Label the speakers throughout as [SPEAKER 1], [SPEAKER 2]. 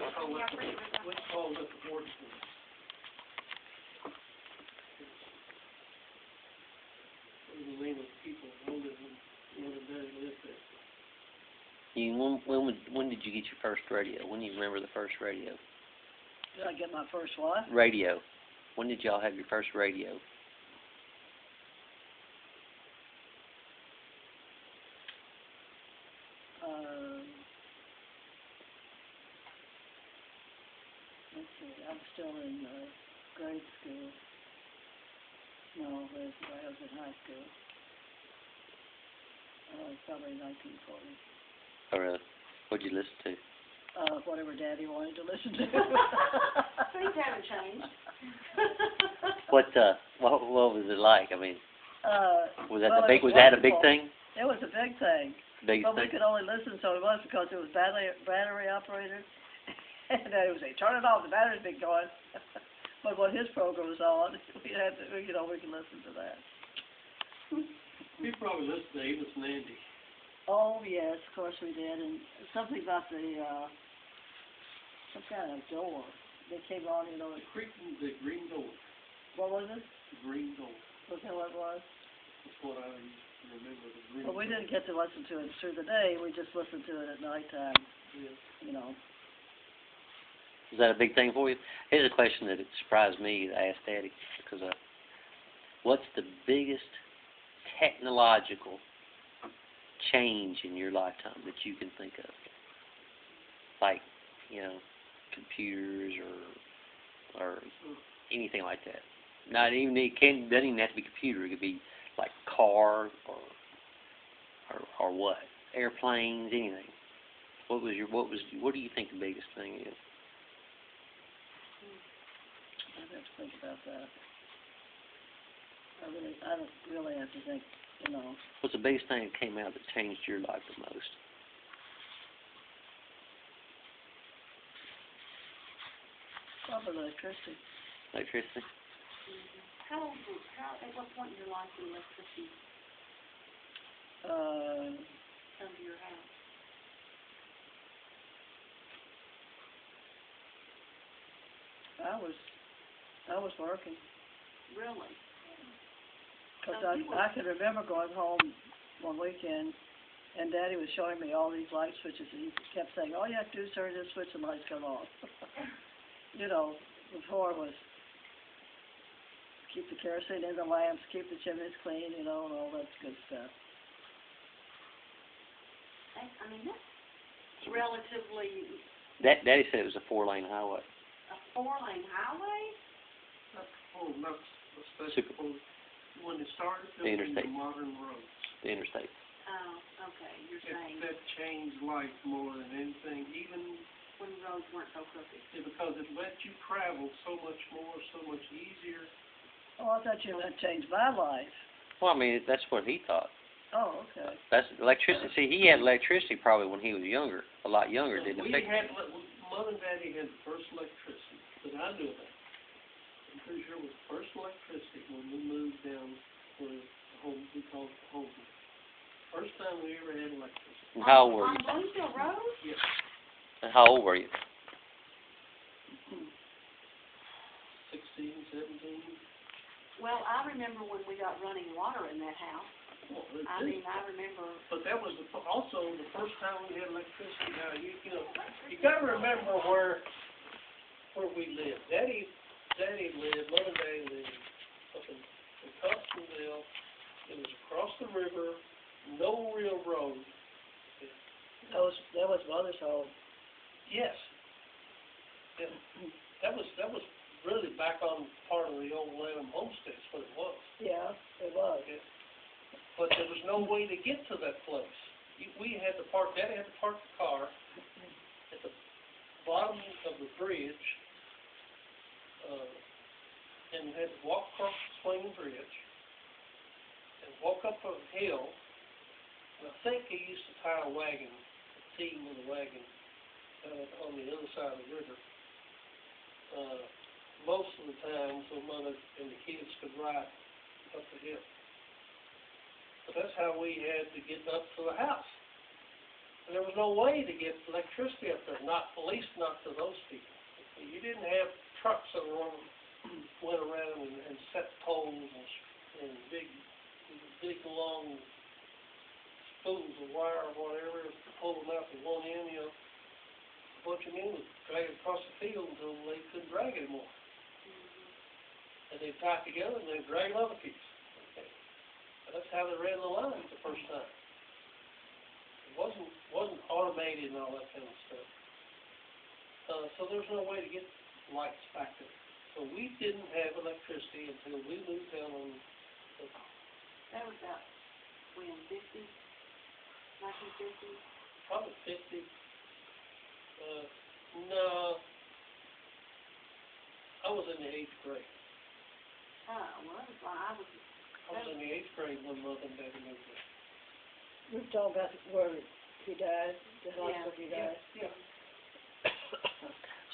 [SPEAKER 1] Let's call it the board for the name of people older than Daddy lived there.
[SPEAKER 2] When did you get your first radio? When do you remember the first radio?
[SPEAKER 3] Did I get my first what?
[SPEAKER 2] Radio. When did y'all have your first radio?
[SPEAKER 3] Let's see, I'm still in grade school. No, I was in high school. Probably 1940.
[SPEAKER 2] Oh, really? What'd you listen to?
[SPEAKER 3] Whatever Daddy wanted to listen to.
[SPEAKER 4] Things haven't changed.
[SPEAKER 2] What was it like? I mean, was that
[SPEAKER 3] well,
[SPEAKER 2] was that a big thing?
[SPEAKER 3] It was a big thing.
[SPEAKER 2] Biggest
[SPEAKER 3] But we
[SPEAKER 2] thing?
[SPEAKER 3] could only listen so it was because it was battery operated. And they would say, turn it off, the battery's been going. But when his program was on, we had to, we could listen to that.
[SPEAKER 1] We probably listened to Amos and Andy.
[SPEAKER 3] Oh, yes, of course we did. And something about the, some kind of door. They came on, you know.
[SPEAKER 1] The green door.
[SPEAKER 3] What was it?
[SPEAKER 1] The green door.
[SPEAKER 3] Was that what it was?
[SPEAKER 1] That's what I remember, the green
[SPEAKER 3] Well, we
[SPEAKER 1] door.
[SPEAKER 3] didn't get to listen to it through the day. We just listened to it at nighttime,
[SPEAKER 1] Yeah.
[SPEAKER 3] you know.
[SPEAKER 2] Was that a big thing for you? Here's a question that surprised me to ask Daddy, because what's the biggest technological change in your lifetime that you can think of? Like, you know, computers or anything like that. Not even doesn't even have to be computer. It could be like car or what? Airplanes, anything. What do you think the biggest thing is?
[SPEAKER 3] I'd have to think about that. I don't really have to think, you know.
[SPEAKER 2] What's the biggest thing that came out that changed your life the most?
[SPEAKER 3] Probably electricity.
[SPEAKER 2] Electricity?
[SPEAKER 4] At what point in your life did electricity come to your house?
[SPEAKER 3] I was working.
[SPEAKER 4] Really?
[SPEAKER 3] Because I can remember going home one weekend, and Daddy was showing me all these light switches, and he kept saying, all you have to do is turn this switch and lights come on. You know, before it was keep the kerosene in the lamps, keep the chimneys clean, you know, and all that good stuff.
[SPEAKER 4] I mean, that's relatively
[SPEAKER 2] Daddy said it was a 4-lane highway.
[SPEAKER 4] a 4-lane highway?
[SPEAKER 1] Not especially when it started building the modern roads.
[SPEAKER 2] The interstate.
[SPEAKER 4] Oh, okay, you're saying
[SPEAKER 1] That changed life more than anything, even
[SPEAKER 4] when roads weren't so crooked.
[SPEAKER 1] because it let you travel so much more, so much easier.
[SPEAKER 3] Oh, I thought you meant change my life.
[SPEAKER 2] Well, I mean, that's what he thought.
[SPEAKER 3] Oh, okay.
[SPEAKER 2] That's electricity. See, he had electricity probably when he was younger, a lot younger, didn't he?
[SPEAKER 1] Mom and Daddy had the first electricity, but I knew that. I'm pretty sure it was the first electricity when we moved down where the home, we called it the home. First time we ever had electricity.
[SPEAKER 2] And how old were
[SPEAKER 4] On
[SPEAKER 2] you?
[SPEAKER 4] Bluesville Road?
[SPEAKER 1] Yeah.
[SPEAKER 2] And how old were you?
[SPEAKER 1] 16, 17.
[SPEAKER 4] Well, I remember when we got running water in that house.
[SPEAKER 1] Well,
[SPEAKER 4] I mean, I remember.
[SPEAKER 1] But that was also the first time we had electricity. Now, you know, you got to remember where we lived. Daddy lived, Mother and Daddy lived up in Thompsonville. It was across the river, no real road.
[SPEAKER 3] That was Mother's home.
[SPEAKER 1] Yes. Yeah. That was really back on part of the old Lanham homestead, is what it was.
[SPEAKER 3] Yeah, it was.
[SPEAKER 1] Yeah. But there was no way to get to that place. We had to park, Daddy had to park the car at the bottom of the bridge, and we had to walk across the swinging bridge, and walk up a hill, and I think he used to tie a wagon, a team with a wagon, on the other side of the river. Most of the time, so Mother and the kids could ride up the hill. But that's how we had to get up to the house. And there was no way to get electricity up there, not, at least not to those people. You didn't have trucks that went around and set poles and big long spools of wire or whatever, pull them out from one end, you know. A bunch of men would drag it across the field until they couldn't drag it anymore. And they'd tie it together and they'd drag another piece. Okay. And that's how they ran the lines the first time. It wasn't automated and all that kind of stuff. So there's no way to get lights back there. So we didn't have electricity until we moved down on the...
[SPEAKER 4] That was about, when, 1950?
[SPEAKER 1] Probably 50. No. I was in the 8th grade.
[SPEAKER 4] Oh, well, that was when I was
[SPEAKER 1] in the 8th grade when Mother and Daddy moved there.
[SPEAKER 3] We were talking about where he died, the hospital he died.
[SPEAKER 1] Yeah.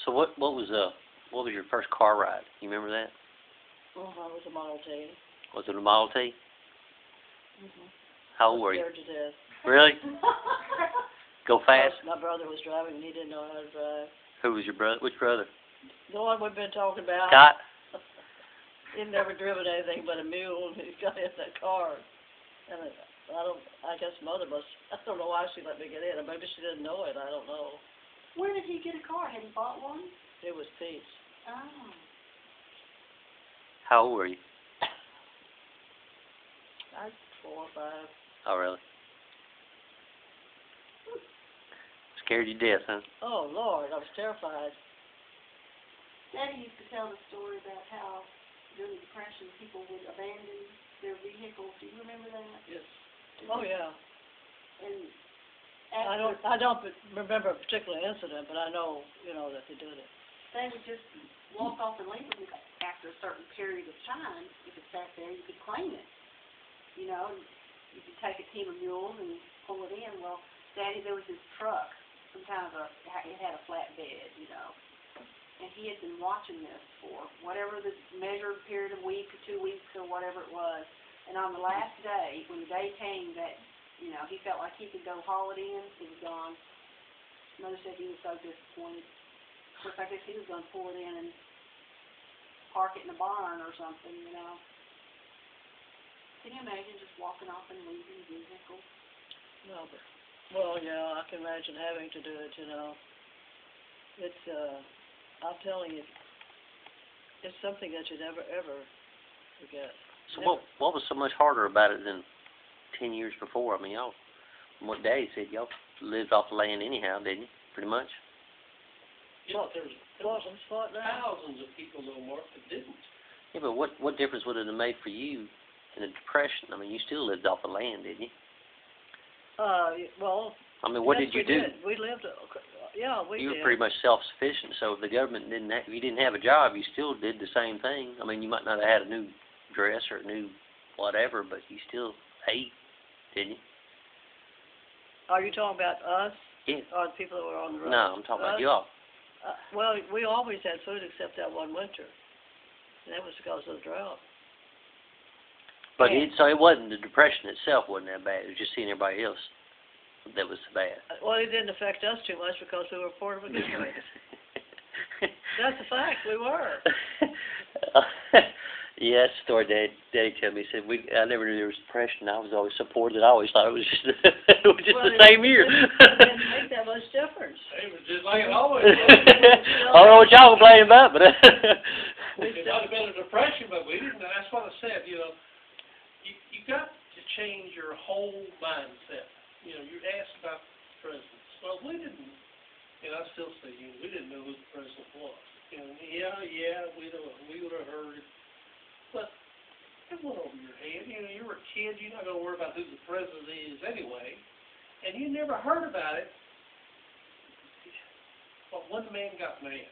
[SPEAKER 2] So what was your first car ride? You remember that?
[SPEAKER 3] It was a Model T.
[SPEAKER 2] Was it a Model T?
[SPEAKER 3] Mm-hmm.
[SPEAKER 2] How old were you?
[SPEAKER 3] Scared to death.
[SPEAKER 2] Really? Go fast?
[SPEAKER 3] My brother was driving and he didn't know how to drive.
[SPEAKER 2] Who was your brother? Which brother?
[SPEAKER 3] The one we've been talking about.
[SPEAKER 2] Scott?
[SPEAKER 3] He'd never driven anything but a mule, and he got in that car. And I guess Mother I don't know why she let me get in. Maybe she didn't know it, I don't know.
[SPEAKER 4] Where did he get a car? Had he bought one?
[SPEAKER 3] It was Pete's.
[SPEAKER 4] Oh.
[SPEAKER 2] How old were you?
[SPEAKER 3] I was 4 or 5.
[SPEAKER 2] Oh, really? Scared you to death, huh?
[SPEAKER 3] Oh, Lord, I was terrified.
[SPEAKER 4] Daddy used to tell the story about how during the Depression people would abandon their vehicles. Do you remember that?
[SPEAKER 1] Yes.
[SPEAKER 3] Oh, yeah.
[SPEAKER 4] And
[SPEAKER 3] I don't remember a particular incident, but I know, that they did it.
[SPEAKER 4] they would just walk off and leave it after a certain period of time. If it sat there, you could claim it. You know, you could take a team of mules and pull it in. Well, Daddy, there was this truck, it had a flatbed, and he had been watching this for whatever the measured period of week or 2 weeks or whatever it was. And on the last day, when the day came that, he felt like he could go haul it in, he was gone. Mother said he was so disappointed. Of course, I guess he was going to pull it in and park it in a barn or something, Can you imagine just walking off and leaving the vehicle?
[SPEAKER 3] No, but, well, I can imagine having to do it, It's, I'm telling you, it's something that you never, ever forget.
[SPEAKER 2] So what was so much harder about it than 10 years before? I mean, y'all, from what Daddy said, y'all lived off the land anyhow, didn't you? Pretty much?
[SPEAKER 1] Yeah, there was
[SPEAKER 3] now?
[SPEAKER 1] thousands of people, though, Mark, that didn't.
[SPEAKER 2] Yeah, but what difference would it have made for you in the Depression? I mean, you still lived off the land, didn't you?
[SPEAKER 3] Well,
[SPEAKER 2] I mean, what
[SPEAKER 3] yes,
[SPEAKER 2] did you do?
[SPEAKER 3] We lived, we
[SPEAKER 2] You
[SPEAKER 3] did.
[SPEAKER 2] were pretty much self-sufficient, so if the government if you didn't have a job, you still did the same thing. I mean, you might not have had a new dress or a new whatever, but you still ate, didn't you?
[SPEAKER 3] Are you talking about us?
[SPEAKER 2] Yeah.
[SPEAKER 3] Or the people that were on the road?
[SPEAKER 2] No, I'm talking about y'all.
[SPEAKER 3] Well, we always had food except that one winter. And that was because of the drought.
[SPEAKER 2] But so it wasn't, the Depression itself wasn't that bad. It was just seeing everybody else that was bad.
[SPEAKER 3] Well, it didn't affect us too much because we were poor to begin with. That's a fact, we were.
[SPEAKER 2] Yeah, that's the story Daddy told me. He said, I never knew there was depression. I was always so poor that I always thought it was just, the same year.
[SPEAKER 3] It didn't make that much difference.
[SPEAKER 1] It was just like it always was.
[SPEAKER 2] I don't know what y'all complaining about, but...
[SPEAKER 1] It might have been a depression, but we didn't. That's what I said, you got to change your whole mindset. You asked about the presidents. Well, we didn't, I still say, we didn't know who the president was. We would have heard it. But it went over your head. You were a kid. You're not going to worry about who the president is anyway. And you never heard about it. But one man got mad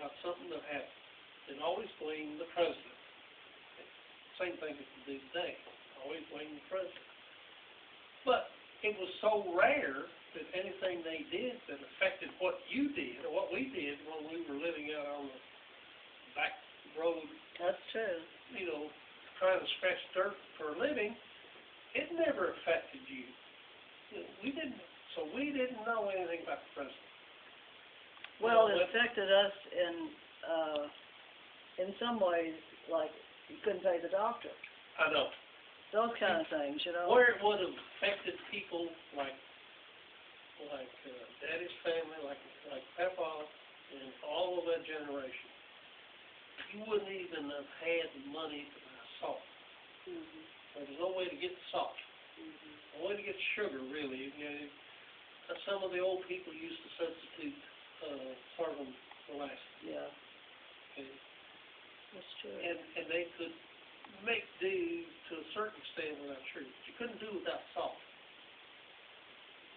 [SPEAKER 1] about something that happened. And always blame the president. Same thing as the big thing. Always blame the president. But it was so rare that anything they did that affected what you did or what we did when we were living out on the back road.
[SPEAKER 3] That's true.
[SPEAKER 1] Trying to scratch dirt for a living, it never affected you. We didn't So we didn't know anything about the president.
[SPEAKER 3] Well,
[SPEAKER 1] You
[SPEAKER 3] it
[SPEAKER 1] know,
[SPEAKER 3] affected us in some ways, like you couldn't pay the doctor,
[SPEAKER 1] I know.
[SPEAKER 3] those kind of things, you know?
[SPEAKER 1] Where it would have affected people like Daddy's family, like Papa, and all of that generation, you wouldn't even have had the money to buy salt.
[SPEAKER 4] Mhm.
[SPEAKER 1] There was no way to get the salt.
[SPEAKER 4] Mhm.
[SPEAKER 1] No way to get sugar, really. You know, some of the old people used to substitute carbon molasses.
[SPEAKER 3] Yeah,
[SPEAKER 1] Okay?
[SPEAKER 3] that's true.
[SPEAKER 1] And they could make do to a certain extent without sugar. But you couldn't do without salt.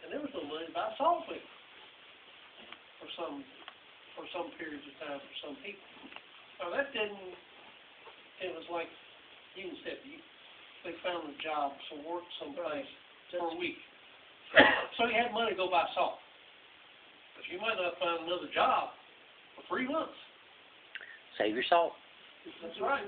[SPEAKER 1] And there was no money to buy salt with for some periods of time for some people. Now that didn't. It was like you said, they found a job, some work someplace for a week. So you had money to go buy salt. But you might not find another job for 3 months.
[SPEAKER 2] Save your salt.
[SPEAKER 1] That's right.